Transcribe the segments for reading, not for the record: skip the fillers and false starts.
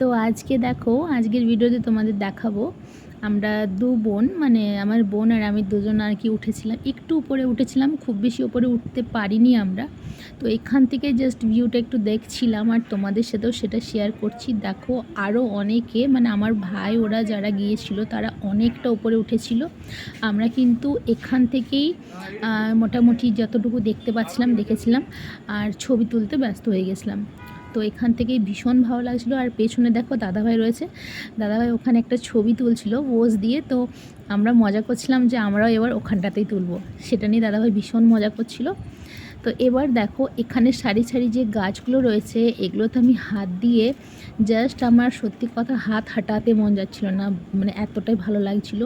তো আজকে দেখো, আজকের ভিডিওতে তোমাদের দেখাবো আমরা দু বোন, মানে আমার বোন আর আমি দুজন আর কি উঠেছিলাম, একটু উপরে উঠেছিলাম, খুব বেশি উপরে উঠতে পারিনি আমরা। তো এখান থেকে জাস্ট ভিউটা একটু দেখছিলাম আর তোমাদের সাথেও সেটা শেয়ার করছি। দেখো আরও অনেকে, মানে আমার ভাই ওরা যারা গিয়েছিল তারা অনেকটা উপরে উঠেছিল। আমরা কিন্তু এখান থেকেই মোটামুটি যতটুকু দেখতে পাচ্ছিলাম দেখেছিলাম, আর ছবি তুলতে ব্যস্ত হয়ে গেছিলাম। তো এখান থেকেই ভীষণ ভালো লাগছিলো। আর পেছনে দেখো দাদাভাই রয়েছে, দাদাভাই ওখানে একটা ছবি তুলছিল পোজ দিয়ে। তো আমরা মজা করছিলাম যে আমরাও এবার ওখানটাতেই তুলবো, সেটা নিয়ে দাদাভাই ভীষণ মজা করছিল। তো এবার দেখো এখানে সারি সারি যে গাছগুলো রয়েছে, এগুলো তো আমি হাত দিয়ে জাস্ট, আমার সত্যি কথা হাত হাঁটাতে মন যাচ্ছিল না, মানে এতটাই ভালো লাগছিল।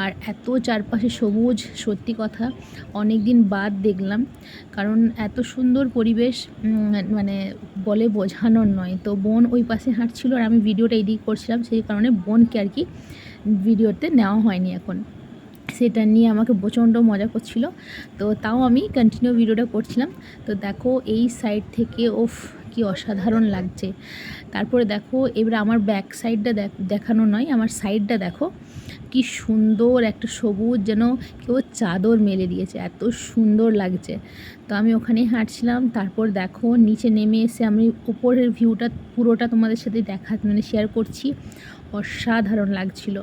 আর এত চারপাশে সবুজ, সত্যি কথা অনেক দিন বাদ দেখলাম। কারণ এত সুন্দর পরিবেশ, মানে বলে বোঝানোর নয়। তো বোন ওই পাশে হাঁটছিল আর আমি ভিডিওটা এডিট করছিলাম, সেই কারণে বোনকে আর কি ভিডিওতে নেওয়া হয়নি এখন। সেটা নিয়ে আমাকে প্রচণ্ড মজা করছিল, তো তাও আমি কন্টিনিউ ভিডিওটা করছিলাম। তো দেখো এই সাইড থেকে ওফ কি অসাধারণ লাগছে। তারপরে দেখো এবার আমার ব্যাক সাইডটা দেখানো নয়, আমার সাইডটা দেখো কি সুন্দর একটা সবুজ, যেন কেউ চাদর মেলে দিয়েছে, এত সুন্দর লাগছে। তো আমি ওখানেই হাঁটছিলাম। তারপর দেখো নিচে নেমে এসে আমি উপরের ভিউটা পুরোটা তোমাদের সাথে মানে শেয়ার করছি, অসাধারণ লাগছিল।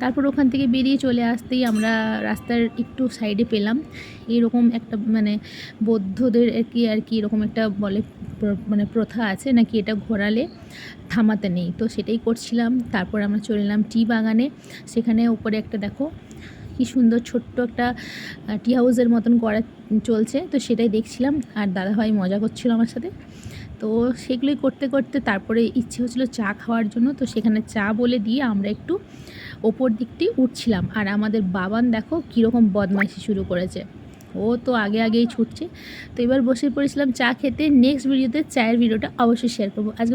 তারপর ওখান থেকে বেরিয়ে চলে আসতেই আমরা রাস্তার একটু সাইডে পেলাম এরকম একটা, মানে বৌদ্ধদের আর কি এরকম একটা বলে, মানে প্রথা আছে নাকি, এটা ঘোরালে থামাতে নেই, তো সেটাই করছিলাম। তারপর আমরা চলে এলাম টি বাগানে। সেখানে উপরে একটা দেখো কি সুন্দর ছোট্ট একটা টি হাউসের মতন করা চলছে, তো সেটাই দেখছিলাম আর দাদাভাই মজা করছিল আমার সাথে। তো সেগুলোই করতে করতে তারপরে ইচ্ছে হচ্ছিলো চা খাওয়ার জন্য, তো সেখানে চা বলে দিয়ে আমরা একটু ওপর দিকটি উঠছিলাম। আর আমাদের বাবান দেখো কীরকম বদমাইশি শুরু করেছে, ও তো আগে আগেই ছুটছে। তো এবার বসে পড়েছিলাম চা খেতে। নেক্সট ভিডিওতে চায়ের ভিডিওটা অবশ্যই শেয়ার করবো। আজকে